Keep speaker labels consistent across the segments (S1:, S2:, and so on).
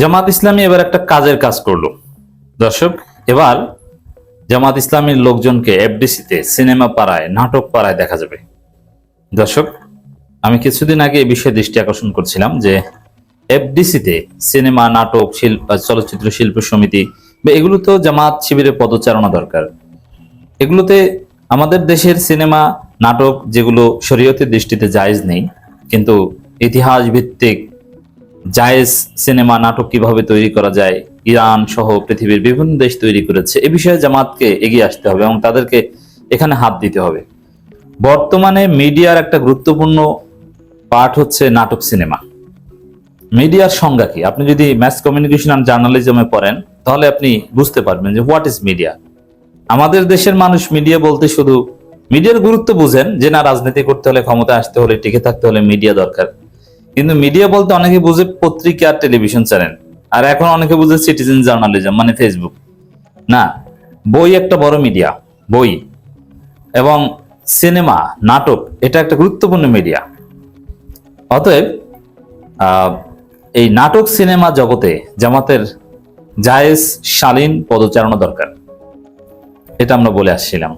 S1: জামাত ইসলামী এবার একটা কাজের কাজ করলো দর্শক। এবার জামাত ইসলামীর লোকজনকে এফডিসিতে, সিনেমা পাড়ায়, নাটক পাড়ায় দেখা যাবে। দর্শক, আমি কিছুদিন আগে এই বিষয়ে দৃষ্টি আকর্ষণ করছিলাম যে এফডিসিতে সিনেমা, নাটক, চলচ্চিত্র শিল্প সমিতি বা এগুলোতেও জামাত শিবিরের পদচারণা দরকার। এগুলোতে আমাদের দেশের সিনেমা, নাটক যেগুলো শরীয়তের দৃষ্টিতে জায়েজ নেই, কিন্তু ইতিহাস ভিত্তিক জায়েজ সিনেমা, নাটক কিভাবে তৈরি করা যায়, ইরান সহ পৃথিবীর বিভিন্ন দেশ তৈরি করেছে, এ বিষয়ে জামাতকে এগিয়ে আসতে হবে এবং তাদেরকে এখানে হাত দিতে হবে। বর্তমানে মিডিয়ার একটা গুরুত্বপূর্ণ পার্ট হচ্ছে নাটক, সিনেমা। মিডিয়ার সংজ্ঞা কি? আপনি যদি ম্যাস কমিউনিকেশন অ্যান্ড জার্নালিজমে পড়েন তাহলে আপনি বুঝতে পারবেন যে হোয়াট ইজ মিডিয়া। আমাদের দেশের মানুষ মিডিয়া বলতে শুধু মিডিয়ার গুরুত্ব বুঝেন যে না, রাজনীতি করতে হলে, ক্ষমতা আসতে হলে, টিকে থাকতে হলে মিডিয়া দরকার। কিন্তু মিডিয়া বলতে অনেকে বুঝে পত্রিকা আর টেলিভিশন চ্যানেল, আর এখন অনেকে বুঝে সিটিজেন জার্নালিজম মানে ফেসবুক। না, বই একটা বড় মিডিয়া। বই এবং সিনেমা, নাটক এটা একটা গুরুত্বপূর্ণ মিডিয়া। অতএব এই নাটক সিনেমা জগতে জামাতের জায়েজ শালীন পদচারণা দরকার, এটা আমরা বলে আসছিলাম।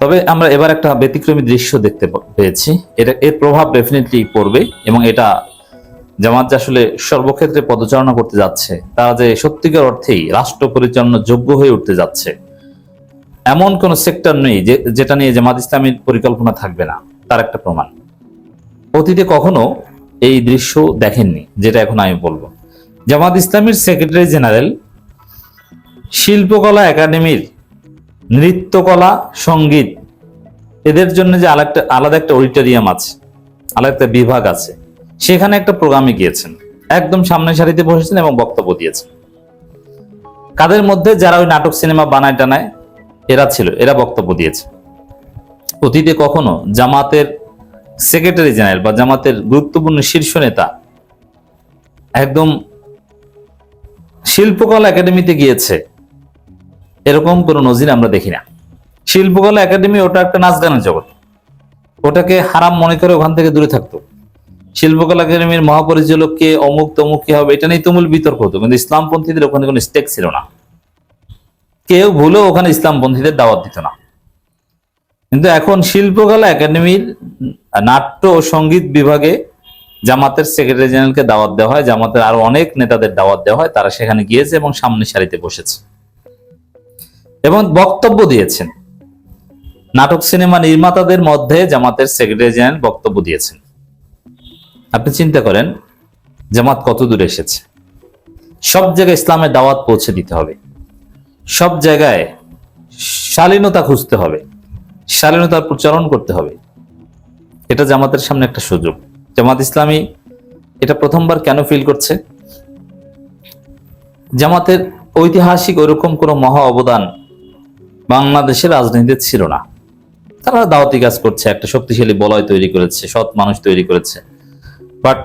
S1: তবে আমরা এবার একটা ব্যতিক্রমী দৃশ্য দেখতে পেয়েছি। এর প্রভাব ডেফিনেটলি পড়বে এবং এটা জামাত যে আসলে সর্বক্ষেত্রে পদচারণা করতে যাচ্ছে, তারা যে সত্যিকার অর্থেই রাষ্ট্র পরিচালনার যোগ্য হয়ে উঠতে যাচ্ছে, এমন কোন সেক্টর নেই যেটা নিয়ে জামাত ইসলামীর পরিকল্পনা থাকবে না, তার একটা প্রমাণ। অতীতে কখনো এই দৃশ্য দেখেননি, যেটা এখন আমি বলবো। জামাত ইসলামীর সেক্রেটারি জেনারেল শিল্পকলা একাডেমির নৃত্যকলা, সঙ্গীত এদের জন্য যে আলাদা একটা অডিটোরিয়াম আছে, আলাদা একটা বিভাগ আছে, সেখানে একটা প্রোগ্রামে গিয়েছেন, একদম সামনের সারিতে বসেছেন এবং বক্তব্য দিয়েছেন। কাদের মধ্যে? যারা ওই নাটক সিনেমা বানায় টানায় এরা ছিল, এরা বক্তব্য দিয়েছে। অতীতে কখনো জামাতের সেক্রেটারি জেনারেল বা জামাতের গুরুত্বপূর্ণ শীর্ষ নেতা একদম শিল্পকলা একাডেমিতে গিয়েছে, এরকম কোন নজির আমরা দেখি না। শিল্পকলা একাডেমি ওটা একটা নাচ গানের জগৎ, ওটাকে হারাম মনে করে ওখান থেকে দূরে থাকতো। শিল্পকলা একাডেমির মহাপরিচালক কে, অমুক তমুক কি হবে, এটা নিয়ে তুমুল বিতর্ক হতো, কিন্তু ইসলামপন্থীদের ওখানে কোনো স্টেক ছিল না। কেউ ভুলেও ওখানে ইসলামপন্থীদের দাওয়াত দিত না। কিন্তু এখন শিল্পকলা একাডেমির নাট্য ও সঙ্গীত বিভাগে জামাতের সেক্রেটারি জেনারেলকে দাওয়াত দেওয়া হয়, জামাতের আরো অনেক নেতাদের দাওয়াত দেওয়া হয়, তারা সেখানে গিয়েছে এবং সামনের সারিতে বসেছে এবং বক্তব্য দিয়েছেন। নাটক সিনেমা নির্মাতাদের মধ্যে জামাতের সেক্রেটারি জেনারেল বক্তব্য দিয়েছেন। আপনি চিন্তা করেন জামাত কত দূরে এসেছে। সব জায়গায় ইসলামের দাওয়াত পৌঁছে দিতে হবে, সব জায়গায় শালীনতা খুঁজতে হবে, শালীনতার প্রচারণ করতে হবে। এটা জামাতের সামনে একটা সুযোগ। জামাত ইসলামী এটা প্রথমবার কেন ফিল করছে? জামাতের ঐতিহাসিক ওইরকম কোনো মহা অবদান বাংলাদেশের রাজনীতিতে ছিল না। তারা দাওয়াতি কাজ করছে, একটা শক্তিশালী বলয় তৈরি করেছে, সৎ মানুষ তৈরি করেছে। বাট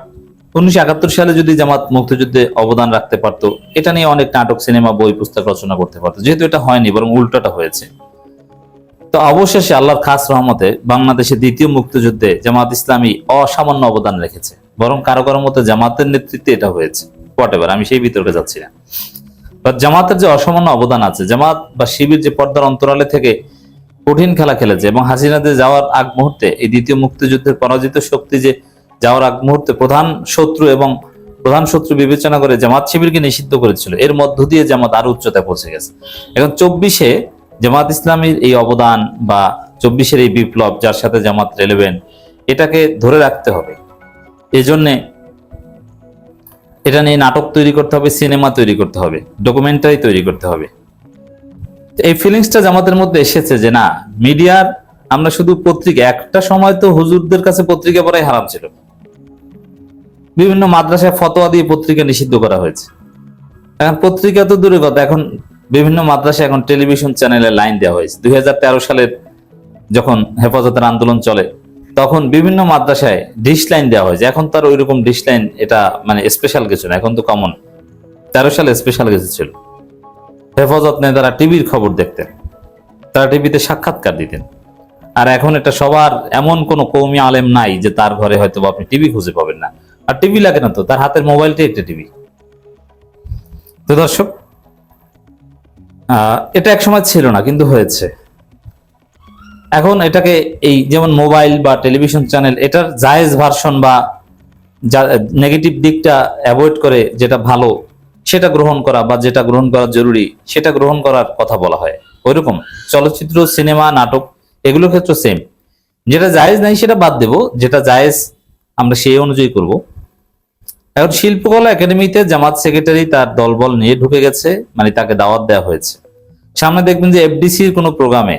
S1: 1971 সালে যদি জামাত মুক্তিযুদ্ধে অবদান রাখতে পারতো, এটা নিয়ে অনেক নাটক, সিনেমা, বই, পুস্তক রচনা করতে পারতো। যেহেতু এটা হয়নি, বরং উল্টাটা হয়েছে, তো অবশেষে আল্লাহর খাস রহমতে বাংলাদেশের দ্বিতীয় মুক্তিযুদ্ধে জামাত ইসলামী অসামান্য অবদান রেখেছে। বরং কারো কারো মতে জামাতের নেতৃত্বে এটা হয়েছে। হোয়াটএভার, আমি সেই বিতর্কে যাচ্ছি না। বাট জামাতের যে অসামান্য অবদান আছে, জামাত বা শিবির যে পর্দার অন্তরালে থেকে কঠিন খেলা খেলেছে এবং হাসিনাদের যাওয়ার আগ মুহূর্তে, এই দ্বিতীয় মুক্তিযুদ্ধের পরাজিত শক্তি যে যাওয়ার আগ মুহূর্তে প্রধান শত্রু বিবেচনা করে জামাত শিবিরকে নিষিদ্ধ করেছিল, এর মধ্য দিয়ে জামাত আরো উচ্চতায় পৌঁছে গেছে। এখন 24-এ জামাত ইসলামীর এই অবদান বা 24-এর এই বিপ্লব, যার সাথে জামাত রেলেভেন্ট, এটাকে ধরে রাখতে হবে। এই জন্যে এটা নিয়ে নাটক তৈরি করতে হবে, সিনেমা তৈরি করতে হবে, ডকুমেন্টারি তৈরি করতে হবে। এই ফিলিংসটা জামাতের মধ্যে এসেছে যে না, মিডিয়ার আমরা শুধু পত্রিকা, একটা সময় তো হুজুরদের কাছে পত্রিকা পড়াই হারাম ছিল। বিভিন্ন মাদ্রাসায় ফতোয়া দিয়ে পত্রিকা নিষিদ্ধ করা হয়েছে। এখন পত্রিকা তো দূরের কথা, এখন বিভিন্ন মাদ্রাসায় এখন টেলিভিশন চ্যানেলে লাইন দেওয়া হয়েছে। 2013 সালের যখন হেফাজতের আন্দোলন চলে, তখন বিভিন্ন মাদ্রাসায় ডিশ লাইন দেওয়া হয়েছে। এখন তার ওইরকম ডিশ লাইন এটা মানে স্পেশাল কিছু না, এখন তো কমন। 13 সালে স্পেশাল কিছু ছিল। হেফাজত নেতারা টিভির খবর দেখতেন, তারা টিভিতে সাক্ষাৎকার দিতেন। আর এখন এটা সবার, এমন কোন কওমি আলেম নাই যে তার ঘরে হয়তো আপনি টিভি খুঁজে পাবেন না। আর টিভি লাগে না তো, তার হাতের মোবাইলটাই একটা টিভি। তো দর্শক, এটা একসময় ছিল না, কিন্তু হয়েছে। এখন এটাকে এই যেমন মোবাইল বা টেলিভিশন চ্যানেল, এটার জায়েজ ভার্সন বা নেগেটিভ দিকটা অ্যাভয়েড করে যেটা ভালো সেটা গ্রহণ করা, বা যেটা গ্রহণ করা জরুরি সেটা গ্রহণ করার কথা বলা হয়। ওইরকম চলচ্চিত্র, সিনেমা, নাটক এগুলোর ক্ষেত্রে সেম। যেটা জায়েজ নাই সেটা বাদ দেব, যেটা জায়েজ আমরা সেই অনুযায়ী করব। এখন শিল্পকলা একাডেমিতে জামাত সেক্রেটারি তার দলবল নিয়ে ঢুকে গেছে, মানে তাকে দাওয়াত দেওয়া হয়েছে। সামনে দেখবেন যে এফডিসির কোনো প্রোগ্রামে,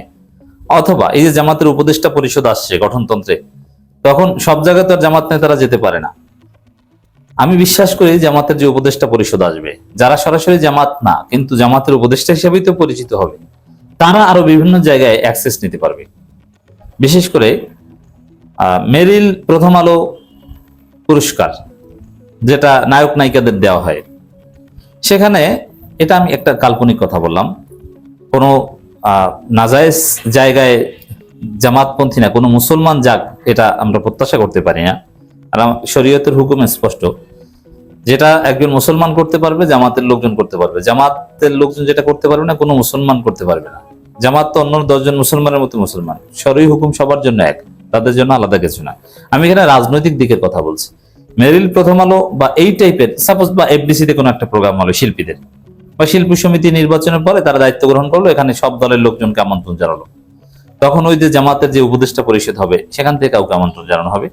S1: অথবা এই যে জামাতের উপদেষ্টা পরিষদ আসছে গঠনতন্ত্রে, তখন সব জায়গায় তো আর জামাত নেতারা যেতে পারে না। আমি বিশ্বাস করি জামাতের যে উপদেষ্টা পরিষদ আসবে, যারা সরাসরি জামাত না কিন্তু জামাতের উপদেষ্টা হিসেবেই তো পরিচিত হবে, তারা আরো বিভিন্ন জায়গায় অ্যাক্সেস নিতে পারবে। বিশেষ করে মেরিল প্রথম আলো পুরস্কার, যেটা নায়ক নায়িকাদের দেওয়া হয়, সেখানে, এটা আমি একটা কাল্পনিক কথা বললাম, কোনো নাজায়েজ জায়গায় জামাতপন্থী না কোনো মুসলমান যাক, এটা আমরা প্রত্যাশা করতে পারি না। আর শরীয়তের হুকুম স্পষ্ট, যেটা একজন মুসলমান করতে পারবে জামাতের লোকজন করতে পারবে, জামাতের লোকজন যেটা করতে পারবে না কোনো মুসলমান করতে পারবে না। জামাত তো অন্য 10 জন মুসলমানের মতো মুসলমান, শরঈ হুকুম সবার জন্য এক, তাদের জন্য আলাদা কিছু না। আমি এখানে রাজনৈতিক দিকের কথা বলছি। মেরিল প্রথম আলো বা এই টাইপের, সাপোজ বা এফডিসিতে কোনো একটা প্রোগ্রাম হলো শিল্পীদের, বা শিল্পী সমিতি নির্বাচনের পরে তারা দায়িত্ব গ্রহণ করলো, এখানে সব দলের লোকজনকে আমন্ত্রণ জানালো, তখন ওই যে জামাতের যে উপদেষ্টা পরিষদ হবে সেখান থেকে কাউকে আমন্ত্রণ জানানো হবে।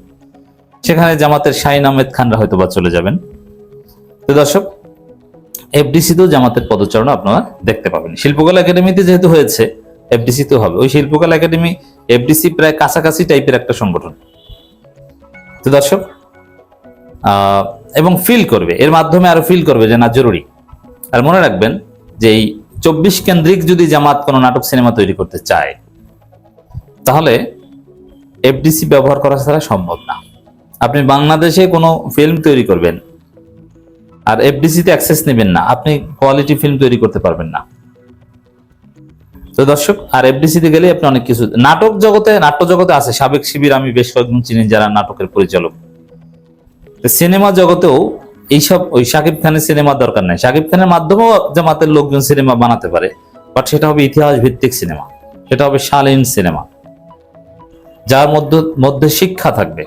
S1: সেখানে জামাতের শাহিন আহমেদ খানরা হয়তো বা চলে যাবেন। তো দর্শক, এফডিসিতেও জামাতের পদচারণা আপনারা দেখতে পাবেন। শিল্পকলা একাডেমিতে যেহেতু হয়েছে, এফডিসিতেও হবে। ওই শিল্পকলা একাডেমি এফডিসি প্রায় কাছাকাছি টাইপের একটা সংগঠন। তো দর্শক, এবং ফিল করবে, এর মাধ্যমে আরো ফিল করবে যে না জরুরি। আর মনে রাখবেন যে এই 24 কেন্দ্রিক যদি জামাত কোনো নাটক সিনেমা তৈরি করতে চায়, তাহলে এফডিসি ব্যবহার করা ছাড়া সম্ভব না। আপনি বাংলাদেশে কোনো ফিল্ম তৈরি করবেন আর এফডিসিতে অ্যাক্সেস নেবেন না, আপনি কোয়ালিটি ফিল্ম তৈরি করতে পারবেন না। তো দর্শক, আর এফডিসিতে গেলে আপনি অনেক কিছু, নাটক জগতে, নাট্য জগতে আছে সাবেক শিবির, আমি বেশ কয়েকজন চিনি যারা নাটকের পরিচালক। সিনেমা জগতেও এইসব, ওই শাকিব খানের সিনেমা দরকার নাই, শাকিব খানের মাধ্যমেও জামাতের লোকজন সিনেমা বানাতে পারে, বাট সেটা হবে ইতিহাস ভিত্তিক সিনেমা, সেটা হবে শালীন সিনেমা, যার মধ্যে শিক্ষা থাকবে।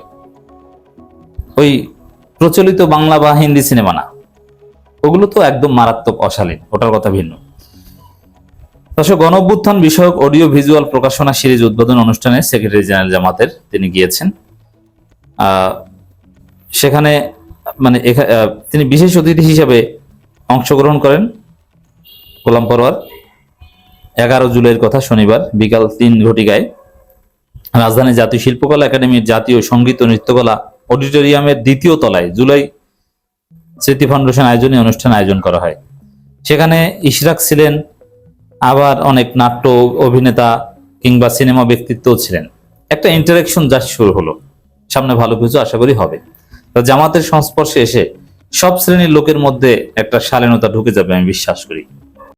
S1: ওই প্রচলিত বাংলা বা হিন্দি সিনেমা না, ওগুলো তো একদম মারাত্মক অশালীন, ওটার কথা ভিন্ন। দর্শক, গণঅভ্যুত্থান বিষয়ক অডিও ভিজুয়াল প্রকাশনা সিরিজ উদ্বোধন অনুষ্ঠানে সেক্রেটারি জেনারেল জামাতের তিনি গিয়েছেন। সেখানে মানে তিনি বিশেষ অতিথি হিসেবে অংশগ্রহণ করেন। গোলাম পরোয়ার 11 জুলাইয়ের কথা, শনিবার বিকাল 3 ঘটিকায় রাজধানী জাতীয় শিল্পকলা একাডেমির জাতীয় সঙ্গীত ও নৃত্যকলা অডিটোরিয়ামের 2য় তলায় জুলাই স্মৃতি ফাউন্ডেশন আয়োজনে অনুষ্ঠান আয়োজন করা হয়। সেখানে ইশরাক ছিলেন, আবার অনেক নাট্য অভিনেতা কিংবা সিনেমা ব্যক্তিত্বও ছিলেন। একটা ইন্টারেকশন যা শুরু হলো, সামনে ভালো কিছু আশা করি হবে। তো জামাতের সংস্পর্শে এসে সব শ্রেণীর লোকের মধ্যে একটা শালীনতা ঢুকে যাবে আমি বিশ্বাস করি।